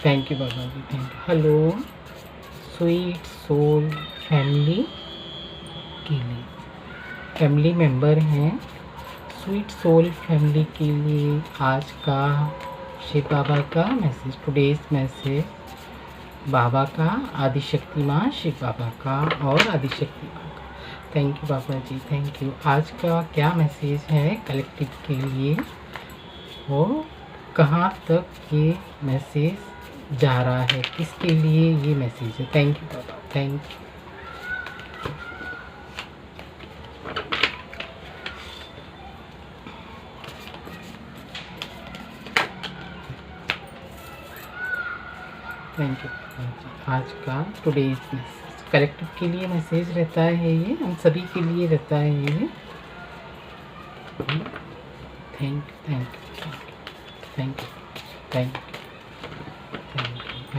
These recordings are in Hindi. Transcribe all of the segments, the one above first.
Thank you Baba ji, thank you. Hello sweet soul family के लिए, फैमिली मेंबर हैं स्वीट सोल फैमिली के लिए आज का शिव बाबा का मैसेज, टुडेज मैसेज बाबा का, आदिशक्ति माँ शिव बाबा का और आदिशक्ति माँ का। Thank you Baba ji, thank you. आज का क्या मैसेज है कलेक्टिव के लिए, वो कहाँ तक ये मैसेज जा रहा है, किसके लिए ये मैसेज है। थैंक यू बाबा, थैंक यू। Thank you. आज का टुडेज मैसेज कलेक्टिव के लिए मैसेज रहता है, ये हम सभी के लिए रहता है ये। Thank you, thank you, thank you, thank you, thank you.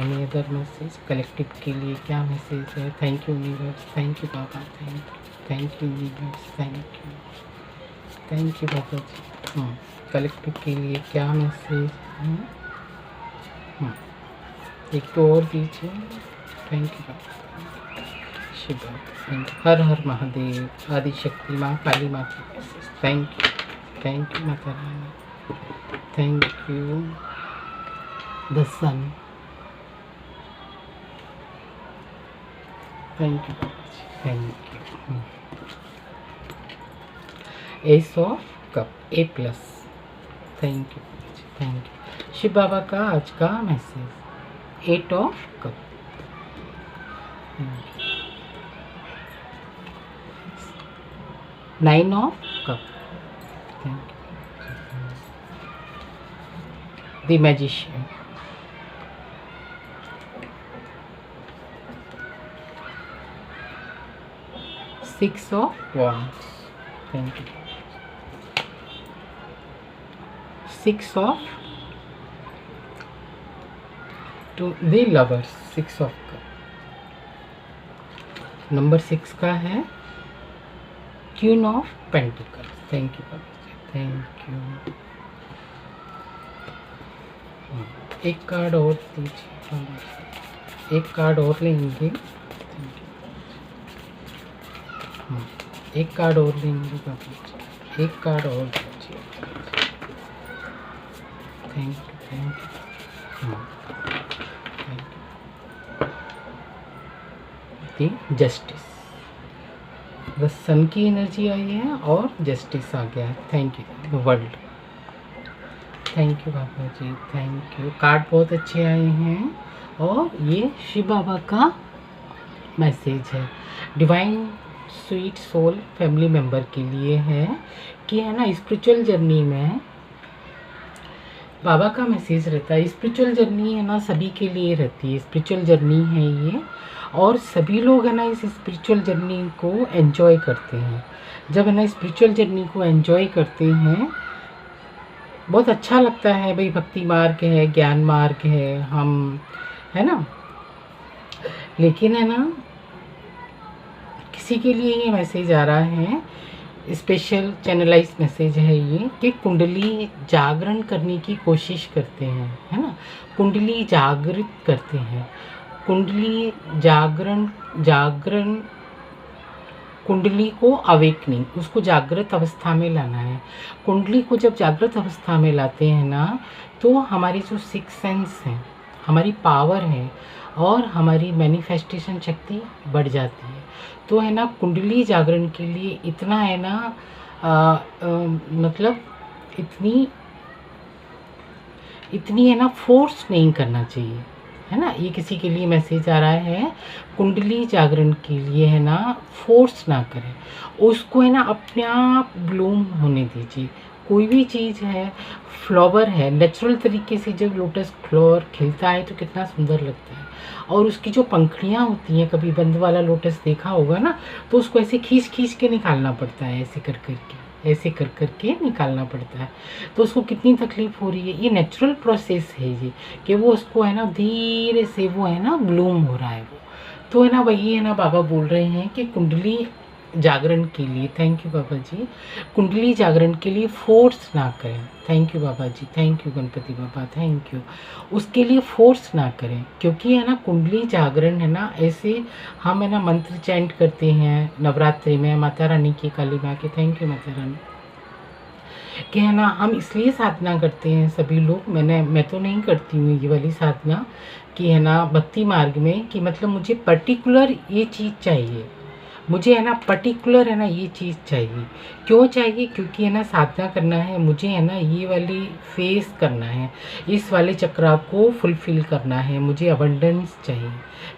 Any other message collective के लिए क्या मैसेज है। Thank you universe, thank you बाबा, thank you universe, thank you बाबा जी। कलेक्टिव के लिए क्या मैसेज है। एक तो और दीजिए। थैंक यू बाबा, शिव बाबा, थैंक यू। हर हर महादेव, आदिशक्ति माँ, काली माँ की message. Thank you Mata Rani, thank you the sun, thank you Baba ji, thank you. Ace of cup, A plus, thank you, thank you. Shiv Baba का आज का message, 8 of cup, 9 of cup, thank you. The magician, 6 of wands, thank you. 6 of to the lovers, 6 of cup. Number 6 का है queen of pentacles, thank you Baba ji, thank you. एक कार्ड और दीजिए, एक कार्ड और लेंगे। एक कार्ड और लेंगे बाबा जी, एक कार्ड और दीजिए। Thank you, thank you, thank you. Justice, the sun की एनर्जी आई है और जस्टिस आ गया है। Thank you world, thank you Baba ji, thank you. Card बहुत अच्छे आए हैं और ये शिव बाबा का मैसेज है divine sweet soul family member के लिए है कि है ना, स्पिरिचुअल जर्नी में बाबा का मैसेज रहता है। स्पिरिचुअल जर्नी है ना, सभी के लिए रहती है, स्पिरिचुअल जर्नी है ये, और सभी लोग है ना इस स्पिरिचुअल जर्नी को एंजॉय करते हैं। जब है ना स्पिरिचुअल जर्नी को एंजॉय करते हैं, बहुत अच्छा लगता है। भाई भक्ति मार्ग है, ज्ञान मार्ग है, हम है ना, लेकिन है ना किसी के लिए ये मैसेज आ रहा है, स्पेशल चैनलाइज मैसेज है ये, कि कुंडली जागरण करने की कोशिश करते हैं, है ना, कुंडली जागृत करते हैं, कुंडली जागरण कुंडली को अवेकनिंग, उसको जागृत अवस्था में लाना है। कुंडली को जब जागृत अवस्था में लाते हैं ना, तो हमारी जो सिक्स सेंस है, हमारी पावर है और हमारी मैनिफेस्टेशन शक्ति बढ़ जाती है। तो है ना कुंडली जागरण के लिए इतना है ना मतलब इतनी है ना फोर्स नहीं करना चाहिए, है ना। ये किसी के लिए मैसेज आ रहा है, कुंडली जागरण के लिए है ना फोर्स ना करें, उसको है ना अपने आप ब्लूम होने दीजिए। कोई भी चीज़ है, फ्लावर है, नेचुरल तरीके से जब लोटस फ्लावर खिलता है तो कितना सुंदर लगता है। और उसकी जो पंखुड़ियाँ होती हैं, कभी बंद वाला लोटस देखा होगा ना, तो उसको ऐसे खींच खींच के निकालना पड़ता है, ऐसे कर कर के, ऐसे कर कर के निकालना पड़ता है। तो उसको कितनी तकलीफ हो रही है। ये नेचुरल प्रोसेस है ये, कि वो उसको है ना धीरे से वो है ना ब्लूम हो रहा है वो। तो है ना वही है ना बाबा बोल रहे हैं कि कुंडली जागरण के लिए, थैंक यू बाबा जी, कुंडली जागरण के लिए फोर्स ना करें। Thank you Baba ji, thank you Ganpati Baba, thank you. उसके लिए फोर्स ना करें, क्योंकि है ना कुंडली जागरण है ना, ऐसे हम है ना मंत्र चैंट करते हैं नवरात्रि में माता रानी की, काली माँ के, थैंक यू माता रानी, कि है ना हम इसलिए साधना करते हैं सभी लोग। मैं तो नहीं करती हूँ ये वाली साधना, कि है ना भक्ति मार्ग में, कि मतलब मुझे पर्टिकुलर ये चीज़ चाहिए, मुझे है ना पर्टिकुलर है ना ये चीज़ चाहिए। क्यों चाहिए? क्योंकि है ना साधना करना है मुझे, है ना ये वाली फेस करना है, इस वाले चक्रा को फुलफिल करना है, मुझे अबंडेंस चाहिए,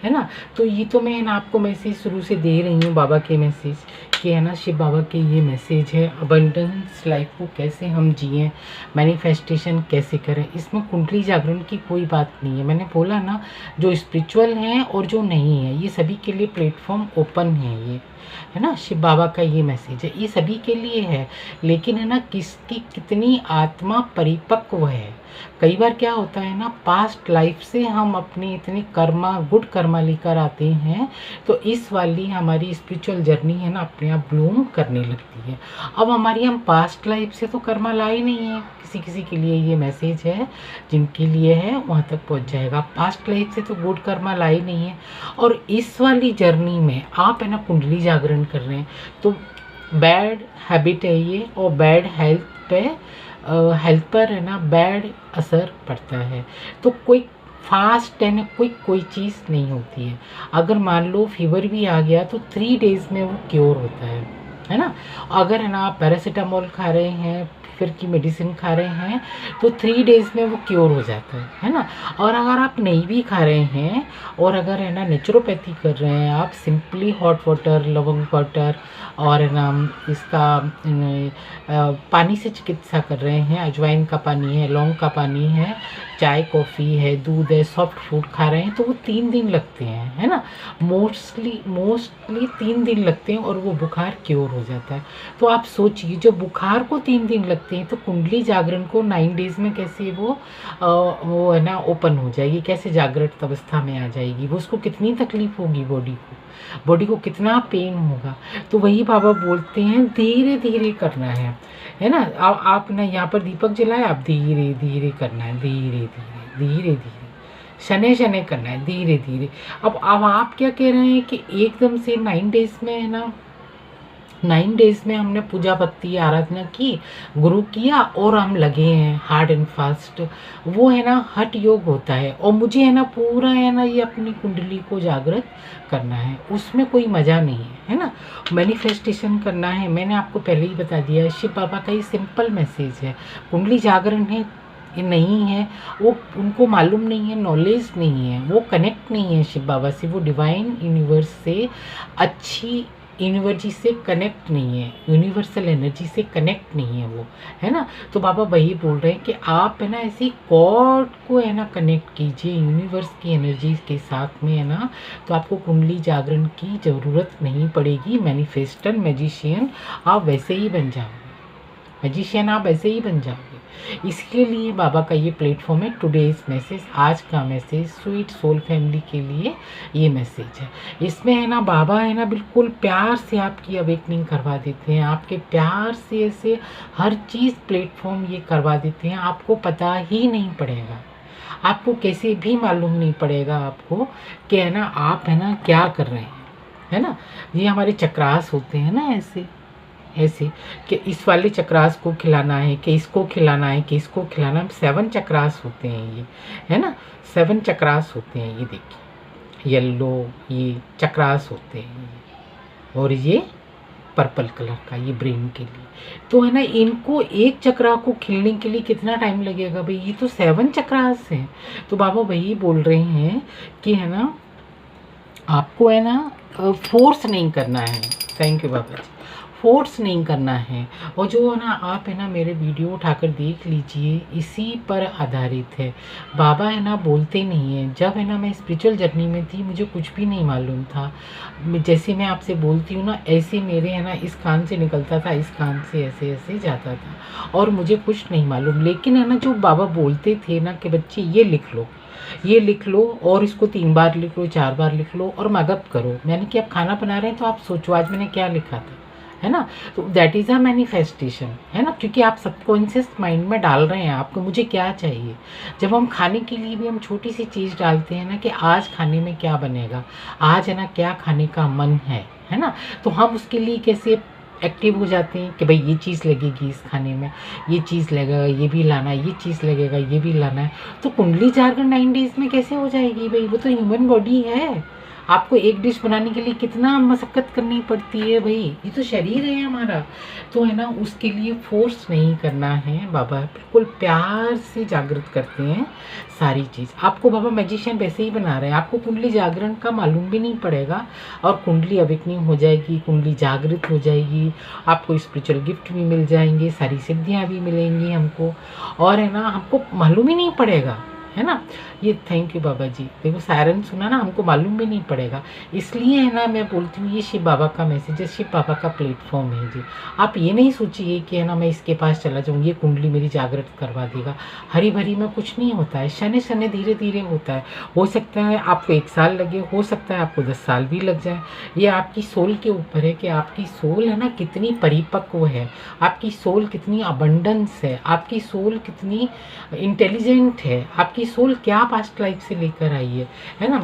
है ना। तो ये तो मैं है ना आपको मैसेज शुरू से दे रही हूँ, बाबा के मैसेज, कि है ना शिव बाबा के ये मैसेज है, अबंडेंस लाइफ को कैसे हम जिएं, मैनिफेस्टेशन कैसे करें। इसमें कुंडली जागरण की कोई बात नहीं है। मैंने बोला ना, जो स्पिरिचुअल हैं और जो नहीं है, ये सभी के लिए प्लेटफॉर्म ओपन है। ये है ना शिव बाबा का ये मैसेज है, ये सभी के लिए है। लेकिन है ना किसकी कितनी आत्मा परिपक्व है। कई बार क्या होता है ना, पास्ट लाइफ से हम अपनी इतनी कर्मा, गुड कर्मा लेकर आते हैं, तो इस वाली हमारी स्पिरिचुअल जर्नी है ना अपने आप ब्लूम करने लगती है। अब हमारी हम पास्ट लाइफ से तो कर्मा लाए नहीं है। किसी किसी के लिए ये मैसेज है, जिनके लिए है वहाँ तक पहुँच जाएगा। पास्ट लाइफ से तो गुड कर्मा लाए नहीं है, और इस वाली जर्नी में आप है ना कुंडली जागरण कर रहे हैं, तो बैड हैबिट है ये, और बैड हेल्थ पर है ना बैड असर पड़ता है। तो कोई फास्ट है ना कोई चीज़ नहीं होती है। अगर मान लो फीवर भी आ गया तो 3 डेज़ में वो क्योर होता है ना। अगर है ना आप पैरासीटामोल खा रहे हैं, फिर की मेडिसिन खा रहे हैं, तो 3 डेज़ में वो क्योर हो जाता है ना। और अगर आप नहीं भी खा रहे हैं, और अगर है ना नेचुरोपैथी कर रहे हैं, आप सिंपली हॉट वाटर, लवंग वाटर, और है ना इसका पानी से चिकित्सा कर रहे हैं, अजवाइन का पानी है, लौंग का पानी है, चाय कॉफ़ी है, दूध है, सॉफ्ट फूड खा रहे हैं, तो वो 3 दिन लगते हैं, है ना। मोस्टली 3 दिन लगते हैं, और वो बुखार क्योर हो जाता है। तो आप सोचिए, जो बुखार को 3 दिन लगते हैं, तो कुंडली जागरण को 9 डेज़ में कैसे वो है ना ओपन हो जाएगी, कैसे जागृत अवस्था में आ जाएगी। वो उसको कितनी तकलीफ होगी, बॉडी को कितना पेन होगा। तो वही बाबा बोलते हैं धीरे धीरे करना है ना। आप ना यहाँ पर दीपक जलाए, आप धीरे धीरे करना है, धीरे धीरे शनै शनै करना है, धीरे धीरे। अब आप क्या कह रहे हैं कि एकदम से 9 डेज़ में है ना, 9 डेज़ में हमने पूजा भक्ति आराधना की, गुरु किया, और हम लगे हैं हार्ड एंड फास्ट। वो है ना हठ योग होता है, और मुझे है ना पूरा है ना ये अपनी कुंडली को जागृत करना है, उसमें कोई मज़ा नहीं है ना। मैनिफेस्टेशन करना है, मैंने आपको पहले ही बता दिया, शिव बाबा का ये सिंपल मैसेज है। कुंडली जागरण है ये नहीं है, वो उनको मालूम नहीं है, नॉलेज नहीं है, वो कनेक्ट नहीं है शिव बाबा से, वो डिवाइन यूनिवर्स से, अच्छी एनर्जी से कनेक्ट नहीं है, यूनिवर्सल एनर्जी से कनेक्ट नहीं है वो, है ना। तो बाबा वही बोल रहे हैं कि आप है ना ऐसी गॉड को है ना कनेक्ट कीजिए यूनिवर्स की एनर्जी के साथ में, है ना। तो आपको कुंडली जागरण की ज़रूरत नहीं पड़ेगी। मैनिफेस्टर मैजिशियन आप वैसे ही बन जाओगे, मैजिशियन आप ऐसे ही बन जाओगे। इसके लिए बाबा का ये प्लेटफॉर्म है। टुडेज मैसेज, आज का मैसेज स्वीट सोल फैमिली के लिए ये मैसेज है। इसमें है ना बाबा है ना बिल्कुल प्यार से आपकी अवेकनिंग करवा देते हैं, आपके प्यार से ऐसे हर चीज़ प्लेटफॉर्म ये करवा देते हैं, आपको पता ही नहीं पड़ेगा, आपको कैसे भी मालूम नहीं पड़ेगा आपको कि है ना आप है ना क्या कर रहे हैं, है ना। ये हमारे चक्रास होते हैं ना ऐसे कि इस वाले चक्रास को खिलाना है, कि इसको खिलाना है, कि इसको खिलाना है। 7 चक्रास होते हैं ये, है ना, 7 चक्रास होते हैं। ये देखिए येलो ये चक्रास होते हैं, और ये पर्पल कलर का ये ब्रेन के लिए। तो है ना इनको एक चक्रा को खिलने के लिए कितना टाइम लगेगा भाई, ये तो 7 चक्रास हैं। तो बाबा वही बोल रहे हैं कि है ना आपको है ना फोर्स नहीं करना है। Thank you Baba ji. Force नहीं करना है। और जो है ना आप है ना मेरे वीडियो उठाकर देख लीजिए, इसी पर आधारित है। बाबा है ना बोलते नहीं हैं। जब है ना मैं स्पिरिचुअल जर्नी में थी, मुझे कुछ भी नहीं मालूम था। जैसे मैं आपसे बोलती हूँ ना, ऐसे मेरे है ना इस कान से निकलता था, इस कान से ऐसे ऐसे जाता था, और मुझे कुछ नहीं मालूम। लेकिन है ना जो बाबा बोलते थे ना कि बच्चे ये लिख लो, ये लिख लो, और इसको 3 बार लिख लो, 4 बार लिख लो, और मगप करो। यानी कि आप खाना बना रहे हैं तो आप सोचो आज मैंने क्या लिखा था, है ना। तो दैट इज़ अ मैनिफेस्टेशन, है ना, क्योंकि आप सबकॉन्शियस माइंड में डाल रहे हैं आपको मुझे क्या चाहिए। जब हम खाने के लिए भी हम छोटी सी चीज़ डालते हैं ना कि आज खाने में क्या बनेगा, आज है ना क्या खाने का मन है ना, तो हम उसके लिए कैसे एक्टिव हो जाते हैं कि भाई ये चीज़ लगेगी इस खाने में, ये चीज़ लगेगा, ये भी लाना है, ये चीज़ लगेगा, ये भी लाना है। तो कुंडली जागरण 9 डेज़ में कैसे हो जाएगी भाई, वो तो ह्यूमन बॉडी है। आपको एक डिश बनाने के लिए कितना मशक्कत करनी पड़ती है भाई, ये तो शरीर है हमारा। तो है ना उसके लिए फोर्स नहीं करना है। बाबा बिल्कुल प्यार से जागृत करते हैं सारी चीज़। आपको बाबा मैजिशियन वैसे ही बना रहे हैं, आपको कुंडली जागरण का मालूम भी नहीं पड़ेगा, और कुंडली अवेकनिंग हो जाएगी, कुंडली जागृत हो जाएगी, आपको स्पिरिचुअल गिफ्ट भी मिल जाएंगे, सारी सिद्धियाँ भी मिलेंगी हमको, और है ना हमको मालूम ही नहीं पड़ेगा, है ना। ये थैंक यू बाबा जी, देखो सायरन सुना ना, हमको मालूम भी नहीं पड़ेगा। इसलिए है ना मैं बोलती हूँ ये शिव बाबा का मैसेज है, शिव बाबा का प्लेटफॉर्म है जी। आप ये नहीं सोचिए कि है ना मैं इसके पास चला जाऊँ, ये कुंडली मेरी जागृत करवा देगा। हरी भरी में कुछ नहीं होता है, शनि शनि धीरे धीरे होता है। हो सकता है आपको 1 साल लगे, हो सकता है आपको 10 साल भी लग जाए। ये आपकी सोल के ऊपर है कि आपकी सोल है ना कितनी परिपक्व है, आपकी सोल कितनी अबंडेंस है, आपकी सोल कितनी इंटेलिजेंट है, आपकी सोल क्या पास्ट लाइफ से लेकर आई है ना।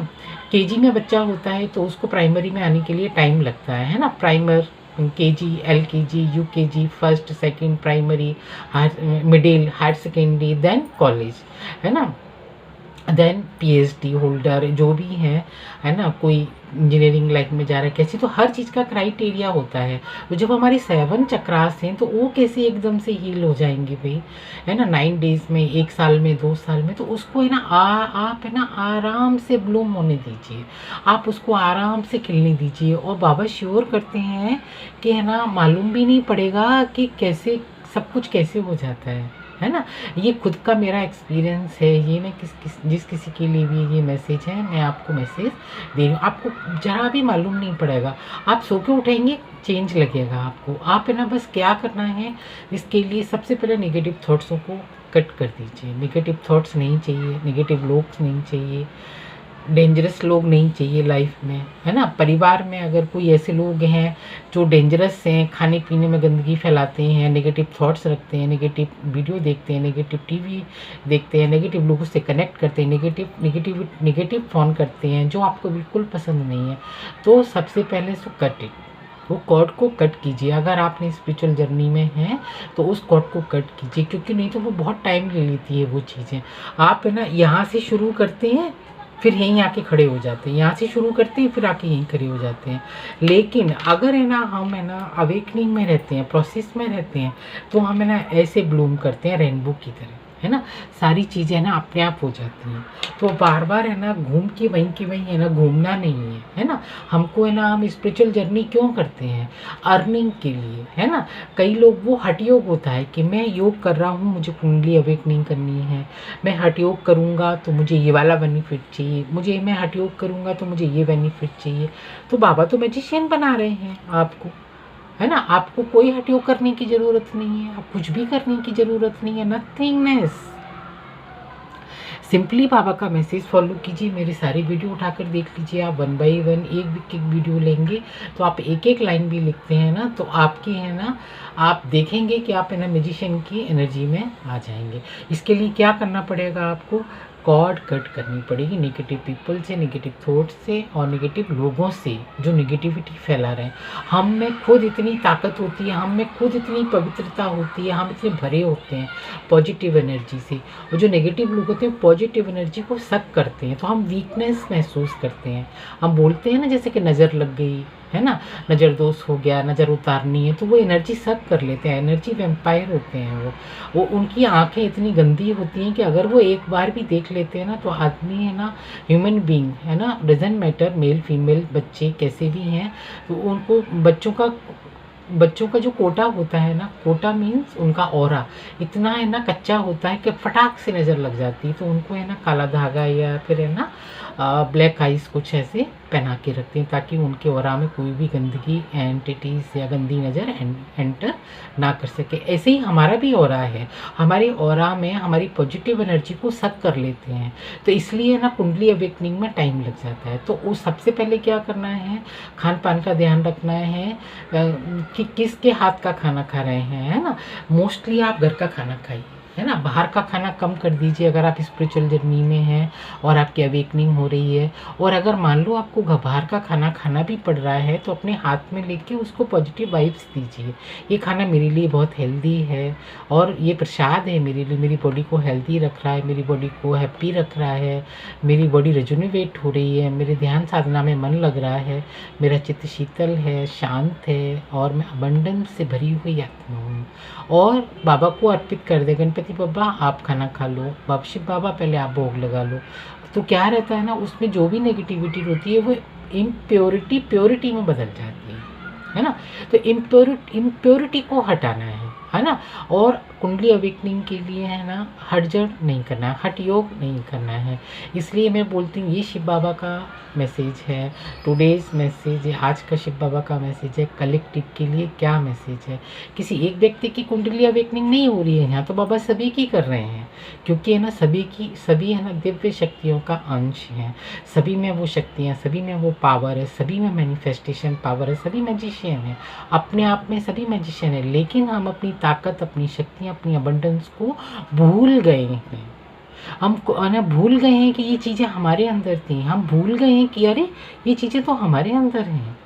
केजी में बच्चा होता है तो उसको प्राइमरी में आने के लिए टाइम लगता है ना। Primer, KG, LKG, UKG, first second primary, middle, higher secondary, then college, है ना, देन पीएचडी होल्डर जो भी है ना, कोई इंजीनियरिंग लाइफ में जा रहा है कैसे, तो हर चीज़ का क्राइटेरिया होता है। तो जब हमारे 7 चक्रास हैं तो वो कैसे एकदम से हील हो जाएंगे भाई, है ना, 9 डेज में, 1 साल में, 2 साल में। तो उसको है ना आप है ना आराम से ब्लूम होने दीजिए, आप उसको आराम से खिलने दीजिए। और बाबा श्योर करते हैं कि है ना मालूम भी नहीं पड़ेगा कि कैसे सब कुछ कैसे हो जाता है ना। ये खुद का मेरा एक्सपीरियंस है, ये मैं जिस किसी के लिए भी ये मैसेज है, मैं आपको मैसेज दे रही हूँ। आपको ज़रा भी मालूम नहीं पड़ेगा, आप सो के उठेंगे चेंज लगेगा आपको। आप है ना बस क्या करना है, इसके लिए सबसे पहले नेगेटिव थॉट्सों को कट कर दीजिए। नेगेटिव थॉट्स नहीं चाहिए, नेगेटिव लोग नहीं चाहिए, डेंजरस लोग नहीं चाहिए लाइफ में, है ना। परिवार में अगर कोई ऐसे लोग हैं जो डेंजरस हैं, खाने पीने में गंदगी फैलाते हैं, नेगेटिव थॉट्स रखते हैं, नेगेटिव वीडियो देखते हैं, नेगेटिव टीवी देखते हैं, नेगेटिव लोगों से कनेक्ट करते हैं, नेगेटिव फ़ोन करते हैं जो आपको बिल्कुल पसंद नहीं है, तो सबसे पहले तो कट इट, वो कॉर्ड को कट कीजिए। अगर आपने स्पिरिचुअल जर्नी में हैं तो उस कॉर्ड को कट कीजिए, क्योंकि नहीं तो वो बहुत टाइम ले लेती है वो चीज़ें। आप है ना यहाँ से शुरू करते हैं, फिर यहीं आके खड़े हो जाते हैं, यहाँ से शुरू करते हैं फिर आके यहीं खड़े हो जाते हैं। लेकिन अगर है ना हम है ना अवेकनिंग में रहते हैं, प्रोसेस में रहते हैं, तो हम है ना ऐसे ब्लूम करते हैं रेनबो की तरह, है ना, सारी चीज़ें है ना अपने आप हो जाती हैं। तो बार बार है ना घूम के वहीं है ना घूमना नहीं है ना। हमको है ना हम स्पिरिचुअल जर्नी क्यों करते हैं, अर्निंग के लिए, है ना। कई लोग वो हठ योग होता है कि मैं योग कर रहा हूँ, मुझे कुंडली अवेकनिंग करनी है, मैं हठ योग करूँगा तो मुझे ये वाला बेनिफिट चाहिए, मैं हठ योग करूँगा तो मुझे ये बेनिफिट चाहिए। तो बाबा तो मैजिशियन बना रहे हैं आपको, है ना। आपको कोई हठ योग करने की ज़रूरत नहीं है, आप कुछ भी करने की ज़रूरत नहीं है, नथिंगनेस। सिंपली बाबा का मैसेज फॉलो कीजिए, मेरी सारी वीडियो उठाकर देख लीजिए। आप 1 बाई 1 एक वीडियो लेंगे तो आप एक एक लाइन भी लिखते हैं ना, तो आपकी है ना आप देखेंगे कि आप है ना मैजिशियन की एनर्जी में आ जाएंगे। इसके लिए क्या करना पड़ेगा, आपको कॉर्ड कट करनी पड़ेगी नेगेटिव पीपल से, नेगेटिव थॉट से, और नेगेटिव लोगों से जो नेगेटिविटी फैला रहे हैं। हम में खुद इतनी ताकत होती है, हम में खुद इतनी पवित्रता होती है, हम इतने भरे होते हैं पॉजिटिव एनर्जी से। और जो नेगेटिव लोग होते हैं पॉजिटिव एनर्जी को सक करते हैं, तो हम वीकनेस महसूस करते हैं। हम बोलते हैं ना जैसे कि नज़र लग गई, है ना, नज़र दोष हो गया, नज़र उतारनी है, तो वो एनर्जी सक कर लेते हैं। एनर्जी वैम्पायर होते हैं वो उनकी आंखें इतनी गंदी होती हैं कि अगर वो एक बार भी देख लेते हैं ना, तो आदमी है ना, ह्यूमन बीइंग है ना, डजंट मैटर मेल फीमेल, बच्चे कैसे भी हैं, तो उनको बच्चों का बच्चों का जो कोटा होता है ना, कोटा मीन्स उनका ऑरा इतना है ना कच्चा होता है कि फटाक से नज़र लग जाती है, तो उनको है ना काला धागा या फिर है ना ब्लैक आइस कुछ ऐसे पहना के रखते हैं ताकि उनके ऑरा में कोई भी गंदगी एंटिटीज या गंदी नज़र एंटर ना कर सके। ऐसे ही हमारा भी ऑरा है, हमारे ऑरा में हमारी पॉजिटिव एनर्जी को सक कर लेते हैं, तो इसलिए ना कुंडली अवेकनिंग में टाइम लग जाता है। तो उस सबसे पहले क्या करना है, खान पान का ध्यान रखना है कि किसके हाथ का खाना खा रहे हैं, है ना। मोस्टली आप घर का खाना खाइए, है ना, बाहर का खाना कम कर दीजिए अगर आप स्पिरिचुअल जर्नी में हैं और आपकी अवेकनिंग हो रही है। और अगर मान लो आपको बाहर का खाना खाना भी पड़ रहा है तो अपने हाथ में लेके उसको पॉजिटिव वाइब्स दीजिए, ये खाना मेरे लिए बहुत हेल्दी है और ये प्रसाद है मेरे लिए, मेरी बॉडी को हेल्दी रख रहा है, मेरी बॉडी को हैप्पी रख रहा है, मेरी बॉडी रिजुनोवेट हो रही है, मेरे ध्यान साधना में मन लग रहा है, मेरा चित्त शीतल है, शांत है और मैं अबंडेंस से भरी हुई आत्मा हूँ। और बाबा को अर्पित कर दे, गणपति बाबा आप खाना खा लो, बाबा शिव बाबा पहले आप भोग लगा लो। तो क्या रहता है ना, उसमें जो भी नेगेटिविटी होती है वो इम्प्योरिटी प्योरिटी में बदल जाती है ना। तो इम्प्योरिटी को हटाना है ना। और कुंडली अवेकनिंग के लिए है ना हठजड़ नहीं करना है, हठ योग नहीं करना है। इसलिए मैं बोलती हूँ ये शिव बाबा का मैसेज है, टुडेज मैसेज है, आज का शिव बाबा का मैसेज है। कलेक्टिव के लिए क्या मैसेज है, किसी एक व्यक्ति की कुंडली अवेकनिंग नहीं हो रही है यहाँ, तो बाबा सभी की कर रहे हैं, क्योंकि है ना सभी है ना दिव्य शक्तियों का अंश हैं, सभी में वो शक्तियाँ, सभी में वो पावर है, सभी में मैनिफेस्टेशन पावर है, सभी मैजिशियन है, अपने आप में सभी मैजिशियन है। लेकिन हम अपनी ताकत, अपनी शक्तियाँ, अपनी अबंडेंस को भूल गए हैं। हम ना भूल गए हैं कि ये चीज़ें हमारे अंदर थी, हम भूल गए हैं कि अरे ये चीज़ें तो हमारे अंदर हैं।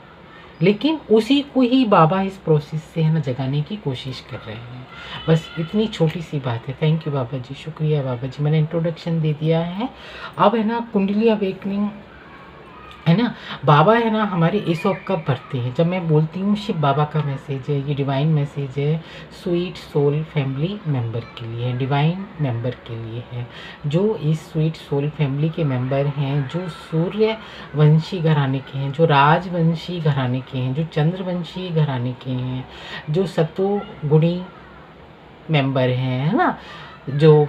लेकिन उसी को ही बाबा इस प्रोसेस से है ना जगाने की कोशिश कर रहे हैं। बस इतनी छोटी सी बात है। थैंक यू बाबा जी, शुक्रिया बाबा जी, मैंने इंट्रोडक्शन दे दिया है। अब है ना कुंडली अवेकनिंग है ना, बाबा है ना हमारे ईसॉप कब भरते हैं, जब मैं बोलती हूँ शिव बाबा का मैसेज है, ये डिवाइन मैसेज है स्वीट सोल फैमिली मेंबर के लिए है, डिवाइन मेंबर के लिए है, जो इस स्वीट सोल फैमिली के मेंबर हैं, जो सूर्य वंशी घराने के हैं, जो राजवंशी घराने के हैं, जो चंद्रवंशी घराने के हैं, जो सतो गुणी मेंबर हैं, है ना, जो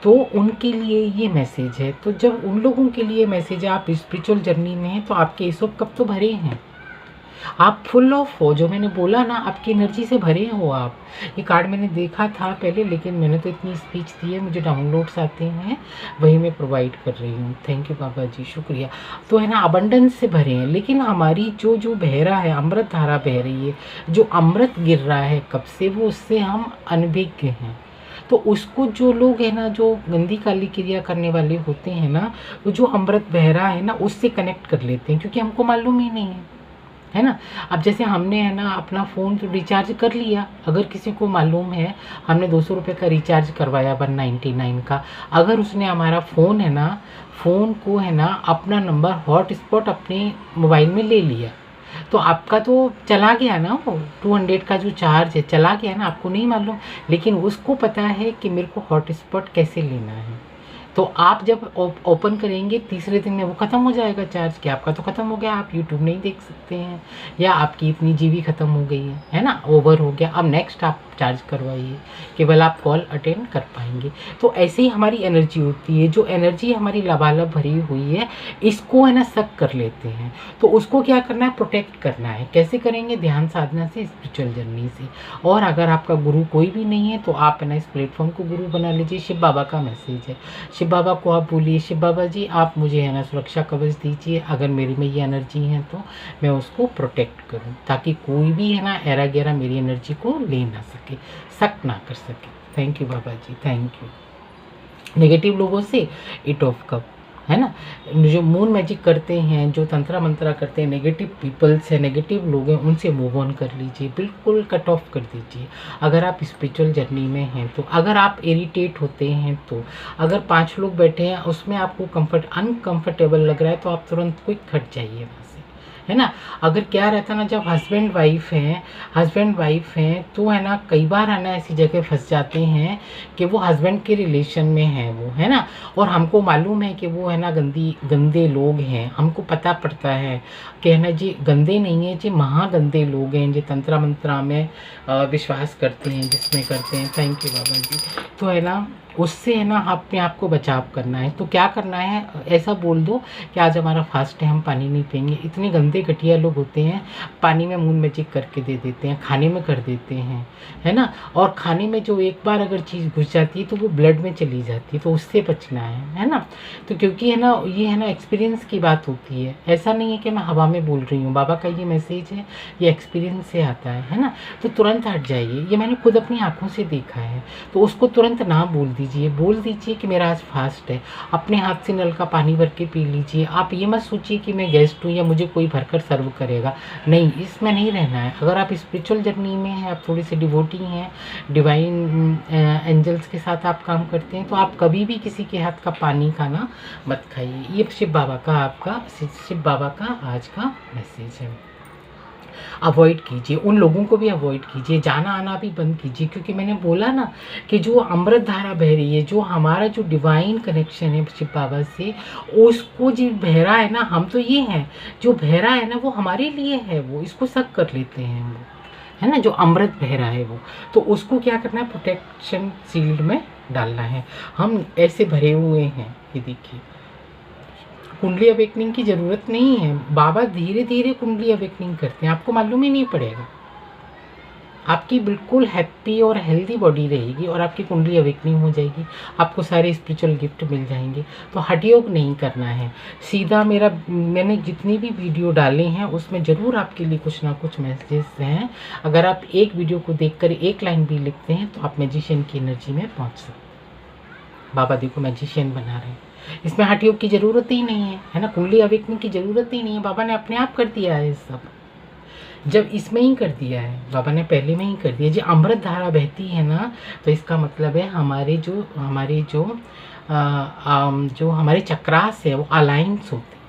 तो उनके लिए ये मैसेज है। तो जब उन लोगों के लिए मैसेज है, आप स्पिरिचुअल जर्नी में हैं तो आपके ये सब कब तो भरे हैं, आप फुल ऑफ हो, जो मैंने बोला ना आपकी एनर्जी से भरे हो आप। ये कार्ड मैंने देखा था पहले, लेकिन मैंने तो इतनी स्पीच दी है, मुझे डाउनलोड्स आते हैं, वही मैं प्रोवाइड कर रही हूँ। थैंक यू बाबा जी, शुक्रिया। तो है ना अबंडेंस से भरे हैं, लेकिन हमारी जो बह रहा है, अमृत धारा बह रही है, जो अमृत गिर रहा है कब से, वो उससे हम अनभिज्ञ हैं। तो उसको जो लोग है ना, जो गंदी काली क्रिया करने वाले होते हैं ना, वो जो अमृत बह रहा है ना उससे कनेक्ट कर लेते हैं, क्योंकि हमको मालूम ही नहीं है ना। अब जैसे हमने है ना अपना फ़ोन तो रिचार्ज कर लिया, अगर किसी को मालूम है हमने 200 रुपये का रिचार्ज करवाया 199 का, अगर उसने हमारा फ़ोन है ना, फ़ोन को है ना अपना नंबर हॉटस्पॉट अपने मोबाइल में ले लिया, तो आपका तो चला गया ना, वो 200 का जो चार्ज है चला गया ना, आपको नहीं मालूम, लेकिन उसको पता है कि मेरे को हॉटस्पॉट कैसे लेना है। तो आप जब ओपन करेंगे तीसरे दिन में वो ख़त्म हो जाएगा चार्ज, कि आपका तो ख़त्म हो गया, आप यूट्यूब नहीं देख सकते हैं, या आपकी इतनी जीबी ख़त्म हो गई है ना, ओवर हो गया, अब नेक्स्ट आप चार्ज करवाइए, केवल आप कॉल अटेंड कर पाएंगे। तो ऐसे ही हमारी एनर्जी होती है, जो एनर्जी हमारी लबालब भरी हुई है, इसको है ना सक कर लेते हैं। तो उसको क्या करना है, प्रोटेक्ट करना है। कैसे करेंगे, ध्यान साधना से, स्पिरिचुअल जर्नी से। और अगर आपका गुरु कोई भी नहीं है तो आप है ना इस प्लेटफॉर्म को गुरु बना लीजिए। शिव बाबा का मैसेज है, शिव बाबा को आप बोलिए, शिव बाबा जी आप मुझे है ना सुरक्षा कवच दीजिए, अगर मेरी में ये एनर्जी है तो मैं उसको प्रोटेक्ट करूं, ताकि कोई भी है ना एरा गैरा मेरी एनर्जी को ले ना सके, शक ना कर सके। Thank you Baba ji, thank you. Negative लोगों से इट ऑफ कब, है ना, जो मून मैजिक करते हैं, जो तंत्रा मंत्रा करते हैं, नेगेटिव पीपल्स है, नेगेटिव लोग हैं, उनसे मूव ऑन कर लीजिए, बिल्कुल कट ऑफ कर दीजिए। अगर आप स्पिरिचुअल जर्नी में हैं तो, अगर आप इरिटेट होते हैं तो, अगर 5 लोग बैठे हैं उसमें आपको अनकंफर्टेबल लग रहा है तो आप तुरंत क्विक हट जाइए वहाँ से, है ना। अगर क्या रहता ना, जब हस्बैंड वाइफ हैं तो है ना, कई बार है ना ऐसी जगह फंस जाते हैं कि वो हस्बैंड के रिलेशन में है वो, है ना, और हमको मालूम है कि वो है ना गंदे लोग हैं, हमको पता पड़ता है कि है ना जी गंदे नहीं है जी, महागंदे लोग हैं जो तंत्रा मंत्रा में विश्वास करते हैं, जिसमें करते हैं। थैंक यू बाबा जी। तो है ना, उससे है ना अपने आप को बचाव करना है। तो क्या करना है, ऐसा बोल दो कि आज हमारा फास्ट है, हम पानी नहीं पिएंगे। इतने गंदे घटिया लोग होते हैं, पानी में मून मैजिक करके दे देते हैं, खाने में कर देते हैं, है ना। और खाने में जो एक बार अगर चीज़ घुस जाती है तो वो ब्लड में चली जाती है, तो उससे बचना है ना। तो क्योंकि है ना, ये है ना एक्सपीरियंस की बात होती है, ऐसा नहीं है कि मैं हवा में बोल रही हूँ। बाबा का ये मैसेज है, ये एक्सपीरियंस से आता है ना। तो तुरंत हट जाइए, ये मैंने खुद अपनी आंखों से देखा है। तो उसको तुरंत ना बोल दीजिए कि मेरा आज फास्ट है। अपने हाथ से नल का पानी भर के पी लीजिए। आप ये मत सोचिए कि मैं गेस्ट हूँ या मुझे कोई भरकर सर्व करेगा, नहीं, इसमें नहीं रहना है। अगर आप स्पिरिचुअल जर्नी में हैं, आप थोड़े से डिवोटी हैं, डिवाइन एंजल्स के साथ आप काम करते हैं, तो आप कभी भी किसी के हाथ का पानी खाना मत खाइए। ये शिव बाबा का आज का मैसेज है। अवॉइड कीजिए, उन लोगों को भी अवॉइड कीजिए, जाना आना भी बंद कीजिए। क्योंकि मैंने बोला ना कि जो अमृत धारा बह रही है, जो हमारा जो डिवाइन कनेक्शन है शिव बाबा से, उसको जो बह रहा है ना, हम तो ये हैं, जो बह रहा है ना वो हमारे लिए है, वो इसको सक कर लेते हैं वो, है ना, जो अमृत बह रहा है वो। तो उसको क्या करना है, प्रोटेक्शन शील्ड में डालना है। हम ऐसे भरे हुए हैं, ये देखिए, कुंडली अवेकनिंग की ज़रूरत नहीं है। बाबा धीरे धीरे कुंडली अवेकनिंग करते हैं, आपको मालूम ही नहीं पड़ेगा। आपकी बिल्कुल हैप्पी और हेल्दी बॉडी रहेगी और आपकी कुंडली अवेकनिंग हो जाएगी, आपको सारे स्पिरिचुअल गिफ्ट मिल जाएंगे। तो हठयोग नहीं करना है, सीधा मैंने जितनी भी वीडियो डाले हैं उसमें ज़रूर आपके लिए कुछ ना कुछ मैसेजेस हैं। अगर आप एक वीडियो को देखकर एक लाइन भी लिखते हैं तो आप मैजिशियन की एनर्जी में पहुँच सकते हैं। बाबा देखो मैजिशियन बना रहे हैं, इसमें हठयोग की ज़रूरत ही नहीं है ना, कुंडली अवेकनिंग की ज़रूरत ही नहीं है। बाबा ने अपने आप कर दिया है सब, जब इसमें ही कर दिया है बाबा ने, पहले में ही कर दिया। जो अमृत धारा बहती है ना, तो इसका मतलब है जो हमारे चक्रास है वो अलाइंस होते हैं,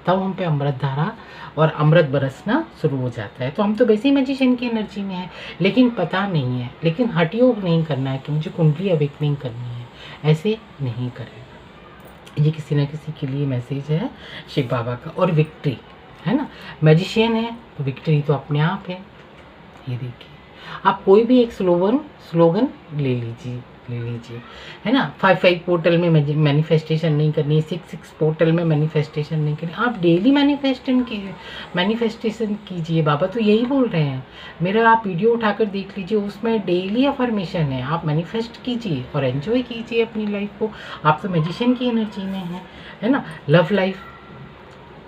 तब हम पे अमृत धारा और अमृत बरसना शुरू हो जाता है। तो हम तो वैसे ही मैजिशियन की एनर्जी में है, लेकिन पता नहीं है, लेकिन हठयोग नहीं करना है कि मुझे कुंडली अवेकनिंग करनी है, ऐसे नहीं करें। ये किसी न किसी के लिए मैसेज है शिव बाबा का। और विक्ट्री है ना, मैजिशियन है तो विक्ट्री तो अपने आप है। ये देखिए, आप कोई भी एक स्लोगन ले लीजिए, है ना। 5-5 पोर्टल में मैनिफेस्टेशन नहीं करनी, 6-6 पोर्टल में मैनिफेस्टेशन नहीं करनी, आप डेली मैनिफेस्टेशन कीजिए। बाबा तो यही बोल रहे हैं, मेरा आप वीडियो उठाकर देख लीजिए, उसमें डेली अफर्मेशन है। आप मैनिफेस्ट कीजिए और एंजॉय कीजिए अपनी लाइफ को। आप तो मैजिशियन की एनर्जी में है ना। लव लाइफ,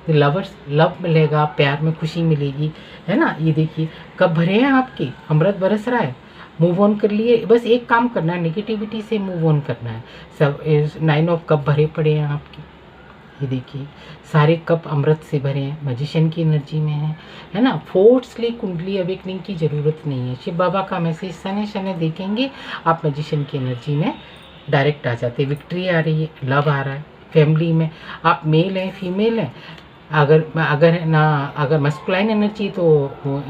लव मिलेगा, प्यार में खुशी मिलेगी, है ना। ये देखिए कब भरे हैं आपके, अमृत बरस रहा है। मूव ऑन कर लिए, बस एक काम करना है, नेगेटिविटी से मूव ऑन करना है। सब 9 ऑफ कप भरे पड़े हैं आपके, ये देखिए सारे कप अमृत से भरे हैं, मैजिशियन की एनर्जी में है ना। फोर्सली कुंडली अवेकनिंग की ज़रूरत नहीं है। शिव बाबा का मैसेज सने सने देखेंगे, आप मैजिशियन की एनर्जी में डायरेक्ट आ जाते। विक्ट्री आ रही है, लव आ रहा है, फैमिली में आप मेल हैं फीमेल हैं, अगर मस्कुलाइन एनर्जी तो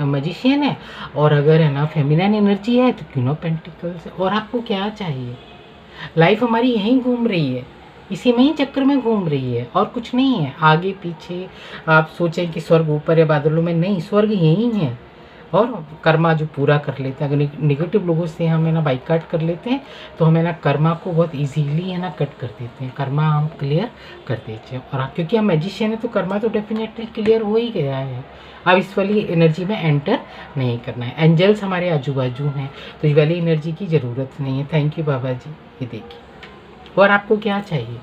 मैजिशियन है, और अगर है ना फेमिनाइन एनर्जी है तो क्वीन ऑफ पेंटिकल्स है। और आपको क्या चाहिए, लाइफ हमारी यहीं घूम रही है, इसी में ही चक्कर में घूम रही है, और कुछ नहीं है। आगे पीछे आप सोचें कि स्वर्ग ऊपर है बादलों में, नहीं, स्वर्ग यहीं है। और कर्मा जो पूरा कर लेते हैं, अगर निगेटिव लोगों से हम है ना बाइकाट कर लेते हैं तो हमें ना कर्मा को बहुत इजीली है ना कट कर देते हैं, कर्मा हम क्लियर कर देते हैं। और क्योंकि हम मैजिशियन है तो कर्मा तो डेफिनेटली क्लियर हो ही गया है। अब इस वाली एनर्जी में एंटर नहीं करना है। एंजल्स हमारे आजू बाजू हैं, तो इस वाली एनर्जी की ज़रूरत नहीं है। थैंक यू बाबा जी। ये देखिए, और आपको क्या चाहिए,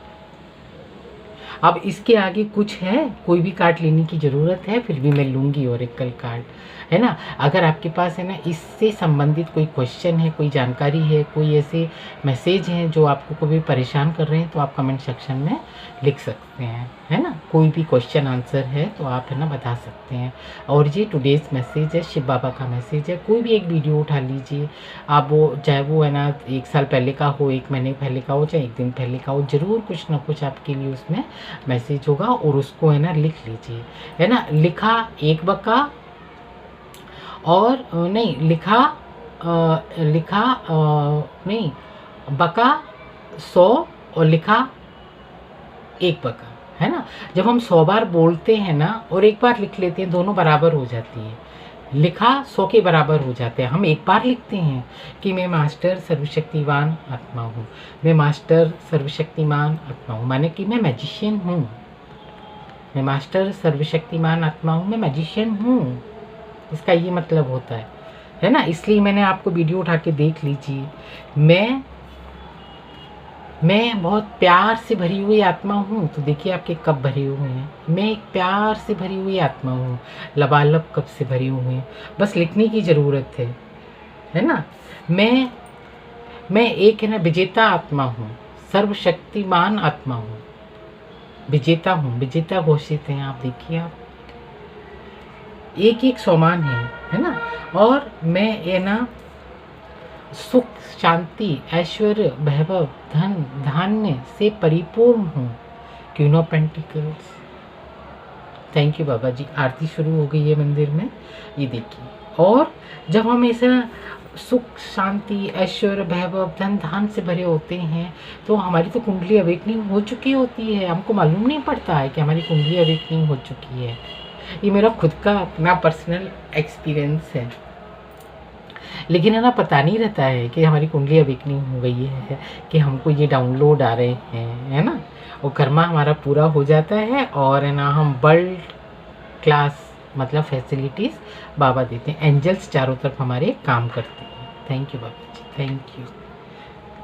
अब इसके आगे कुछ है, कोई भी कार्ड लेने की ज़रूरत है, फिर भी मैं लूँगी ओरेकल कार्ड, है ना। अगर आपके पास है ना इससे संबंधित कोई क्वेश्चन है, कोई जानकारी है, कोई ऐसे मैसेज हैं जो आपको कभी परेशान कर रहे हैं, तो आप कमेंट सेक्शन में लिख सकते हैं, है ना। कोई भी क्वेश्चन आंसर है तो आप है ना बता सकते हैं। और ये टुडेज़ मैसेज है, शिव बाबा का मैसेज है। कोई भी एक वीडियो उठा लीजिए आप, वो चाहे वो है ना 1 साल पहले का हो, 1 महीने पहले का हो, चाहे 1 दिन पहले का हो, ज़रूर कुछ ना कुछ आपके लिए उसमें मैसेज होगा और उसको है ना लिख लीजिए, है ना। लिखा एक बका और नहीं लिखा लिखा नहीं बका 100 और लिखा एक बका, है ना। जब हम 100 बार बोलते हैं ना और एक बार लिख लेते हैं, दोनों बराबर हो जाती है। लिखा 100 के बराबर हो जाते हैं। हम एक बार लिखते हैं कि मैं मास्टर सर्वशक्तिवान आत्मा हूँ, मैं मास्टर सर्वशक्तिमान आत्मा हूँ, माने कि मैं मैजिशियन हूँ। मैं मास्टर सर्वशक्तिमान आत्मा हूँ, मैं मैजिशियन हूँ, इसका ये मतलब होता है ना। इसलिए मैंने आपको वीडियो उठा के देख लीजिए। मैं बहुत प्यार से भरी हुई आत्मा हूँ, तो देखिए आपके कब भरे हुए हैं। मैं एक प्यार से भरी हुई आत्मा हूँ, लबालब कब से भरी हुई हैं, बस लिखने की ज़रूरत है ना। मैं एक है ना विजेता आत्मा हूँ, सर्वशक्तिमान आत्मा हूँ, विजेता हूँ, विजेता घोषित हैं आप, देखिए आप एक एक समान है ना। और मैं ये ना सुख शांति ऐश्वर्य वैभव धन धान्य से परिपूर्ण हूँ। Queen of pentacles. Thank you बाबा जी। आरती शुरू हो गई है मंदिर में, ये देखिए। और जब हम ऐसा सुख शांति ऐश्वर्य वैभव धन धान से भरे होते हैं तो हमारी तो कुंडली अवेकनिंग हो चुकी होती है, हमको मालूम नहीं पड़ता है कि हमारी कुंडली अवेकनिंग हो चुकी है। ये मेरा खुद का अपना पर्सनल एक्सपीरियंस है। लेकिन है ना पता नहीं रहता है कि हमारी कुंडली अवेकनिंग हो गई है, कि हमको ये डाउनलोड आ रहे हैं, है ना। और कर्मा हमारा पूरा हो जाता है और है ना हम वर्ल्ड क्लास मतलब फैसिलिटीज़ बाबा देते हैं। एंजल्स चारों तरफ हमारे काम करते हैं। Thank you Baba ji,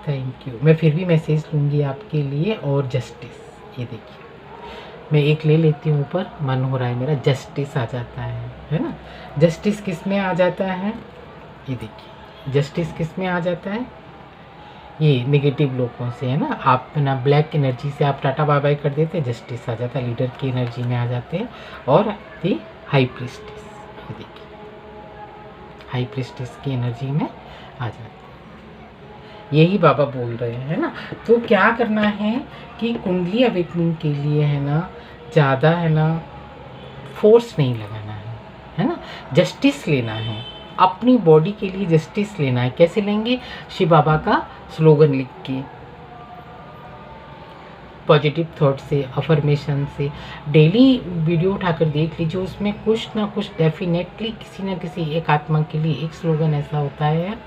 thank you. मैं फिर भी मैसेज लूँगी आपके लिए। और जस्टिस, ये देखिए मैं एक ले लेती हूँ ऊपर, मन हो रहा है मेरा, जस्टिस आ जाता है ना। जस्टिस किस में आ जाता है, ये देखिए जस्टिस किस में आ जाता है, ये नेगेटिव लोगों से, है ना। आप ना ब्लैक एनर्जी से आप टाटा बाय बाय कर देते हैं, जस्टिस आ जाता है, लीडर की एनर्जी में आ जाते हैं। और ये हाई प्रिस्टेस, ये देखिए हाई प्रिस्टेस की एनर्जी में आ जाते हैं। यही बाबा बोल रहे हैं, है ना। तो क्या करना है कि कुंडली अवेकनिंग के लिए है ना ज़्यादा है ना फोर्स नहीं लगाना है ना। जस्टिस लेना है, अपनी बॉडी के लिए जस्टिस लेना है। कैसे लेंगे, शिव बाबा का स्लोगन लिख के, पॉजिटिव थॉट से, अफर्मेशन से। डेली वीडियो उठाकर देख लीजिए, उसमें कुछ ना कुछ डेफिनेटली किसी न किसी एक आत्मा के लिए एक स्लोगन ऐसा होता है।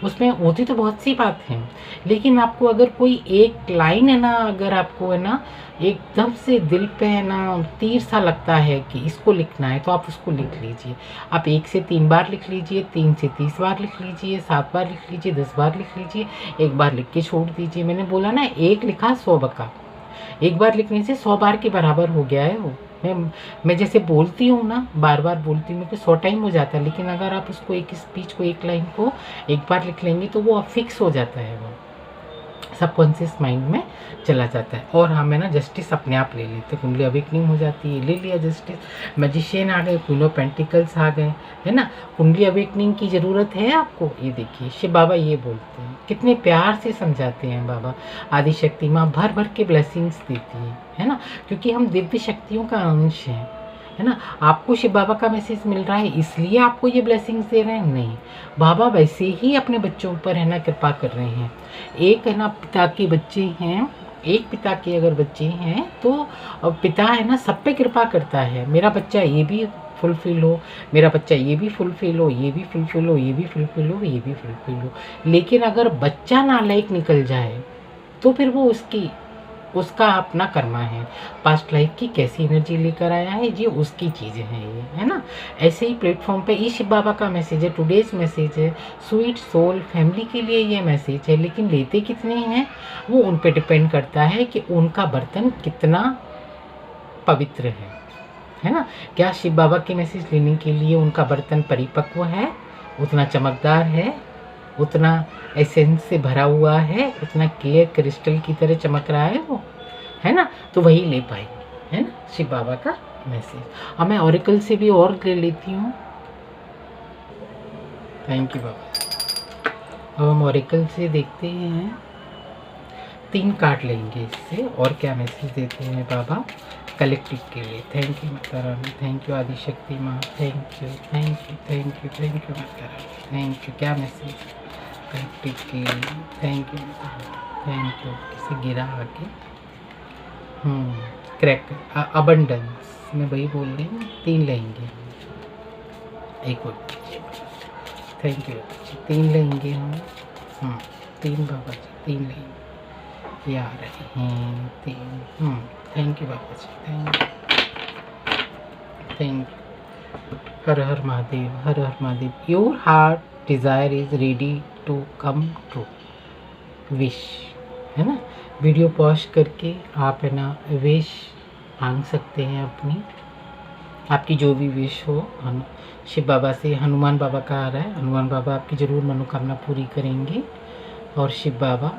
उसमें होती तो बहुत सी बात हैं, लेकिन आपको अगर कोई एक लाइन है ना, अगर आपको है ना एकदम से दिल पे है ना तीर सा लगता है कि इसको लिखना है, तो आप उसको लिख लीजिए। आप 1 से 3 बार लिख लीजिए, 3 से 30 बार लिख लीजिए, 7 बार लिख लीजिए, 10 बार लिख लीजिए, एक बार लिख के छोड़ दीजिए। मैंने बोला ना, एक लिखा 100 बका, एक बार लिखने से 100 बार के बराबर हो गया है वो। मैं जैसे बोलती हूँ ना, बार बार बोलती हूँ, मेरे को 100 टाइम हो जाता है। लेकिन अगर आप उसको एक स्पीच को, एक लाइन को एक बार लिख लेंगे तो वो फिक्स हो जाता है, वो सबकॉन्शियस माइंड में चला जाता है। और हमें ना जस्टिस अपने आप ले लेते, कुंडली अवेकनिंग हो जाती है, ले लिया जस्टिस। मैजिशियन आ गए, क्वीन ऑफ पेंटिकल्स आ गए, है ना। कुंडली अवेकनिंग की ज़रूरत है आपको, ये देखिए शिव बाबा ये बोलते हैं, कितने प्यार से समझाते हैं बाबा। आदि शक्ति माँ भर भर के ब्लेसिंग्स देती है ना, क्योंकि हम दिव्य शक्तियों का अंश हैं, है ना। आपको शिव बाबा का मैसेज मिल रहा है इसलिए आपको ये ब्लेसिंग्स दे रहे हैं, नहीं, बाबा वैसे ही अपने बच्चों पर है ना कृपा कर रहे हैं। एक है ना पिता के बच्चे हैं, एक पिता के अगर बच्चे हैं तो पिता है ना सब पे कृपा करता है। मेरा बच्चा ये भी फुलफिल हो, मेरा बच्चा ये भी फुलफिल हो, ये भी फुलफिल हो, ये भी फुलफिल हो, ये भी फुलफिल हो। लेकिन अगर बच्चा नालायक निकल जाए तो फिर वो उसका अपना कर्मा है, पास्ट लाइफ की कैसी एनर्जी लेकर आया है, ये उसकी चीज़ें हैं, ये है ना। ऐसे ही प्लेटफॉर्म पे ये शिव बाबा का मैसेज है, टुडेज मैसेज है, स्वीट सोल फैमिली के लिए ये मैसेज है। लेकिन लेते कितने हैं वो उन पे डिपेंड करता है कि उनका बर्तन कितना पवित्र है ना। क्या शिव बाबा के मैसेज लेने के लिए उनका बर्तन परिपक्व है, उतना चमकदार है, उतना एसेंस से भरा हुआ है, उतना क्लियर क्रिस्टल की तरह चमक रहा है वो, है ना, तो वही ले पाएंगे, है ना शिव बाबा का मैसेज। अब मैं ऑरिकल से भी और ले लेती हूँ। थैंक यू बाबा। अब हम ऑरिकल से देखते हैं 3 कार्ड लेंगे इससे। और क्या मैसेज देते हैं बाबा कलेक्टिव के लिए। Thank you Mata Rani, thank you Adishakti माँ, thank you thank you thank you thank you Mata Rani, thank you. क्या मैसेज कलेक्टिव के लिए। Thank you Mata Rani, thank you. किसे गिरा आके क्रैक अबंडेंस मैं वही बोल रही हूँ। 3 लेंगे, एक और थैंक यू 3 लेंगे हम। 3 बाबा जी 3 लेंगे, ये आ रहे हैं 3। Thank you Baba ji, thank you. हर हर महादेव, हर हर Mahadev. Your heart desire is ready to come true. Wish है ना, वीडियो पॉज करके आप है ना विश मांग सकते हैं अपनी, आपकी जो भी विश हो। शिव बाबा से हनुमान बाबा का आ रहा है, हनुमान बाबा आपकी ज़रूर मनोकामना पूरी करेंगे। और शिव बाबा,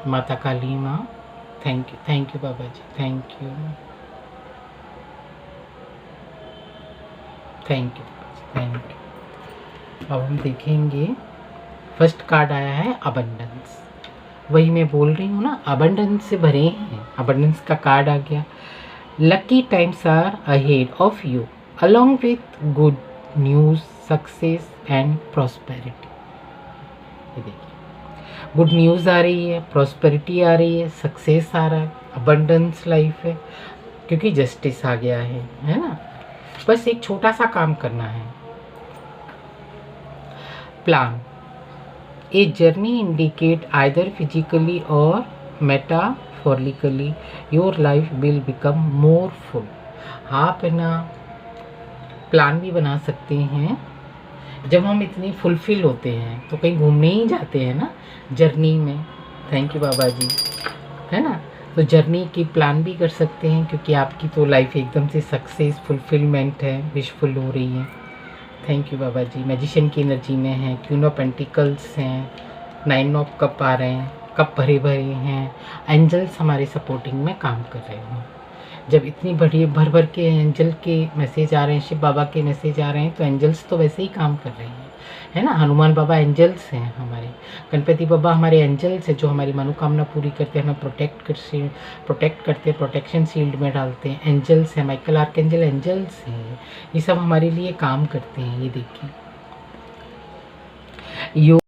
माता काली माँ, thank you Baba ji, thank you thank you thank you. अब हम देखेंगे, फर्स्ट कार्ड आया है अबंडेंस। वही मैं बोल रही हूँ ना, अबंडेंस से भरे हैं, अबंडेंस का कार्ड आ गया। Lucky times are ahead of you along with good news, success and prosperity. ये देखिए, गुड न्यूज़ आ रही है, प्रॉस्पेरिटी आ रही है, सक्सेस आ रहा है, अबंडेंस लाइफ है, क्योंकि जस्टिस आ गया है ना। बस एक छोटा सा काम करना है। Plan a journey indicate either physically और metaphorically your life will become more full. आप है ना प्लान भी बना सकते हैं। जब हम इतने फुलफिल होते हैं तो कहीं घूमने ही जाते हैं ना जर्नी में। थैंक यू बाबा जी, है ना। तो जर्नी की प्लान भी कर सकते हैं, क्योंकि आपकी तो लाइफ एकदम से सक्सेस फुलफिलमेंट है, विशफुल हो रही है। Thank you Baba ji. Magician की एनर्जी में है, क्वीन ऑफ पेंटिकल्स हैं, 9 ऑफ कप आ रहे हैं, कप भरे भरे हैं, एंजल्स हमारे सपोर्टिंग में काम कर रहे हैं। जब इतनी बड़ी भर भर के एंजल के मैसेज आ रहे हैं, शिव बाबा के मैसेज आ रहे हैं, तो एंजल्स तो वैसे ही काम कर रहे हैं, है ना। हनुमान बाबा एंजल्स हैं हमारे, गणपति बाबा हमारे एंजल्स हैं, जो हमारी मनोकामना पूरी करते हैं, हमें प्रोटेक्ट करते हैं, प्रोटेक्शन शील्ड में डालते हैं। एंजल्स हैं, माइकल आर्कएंजल एंजल्स हैं, ये सब हमारे लिए काम करते हैं। ये देखिए,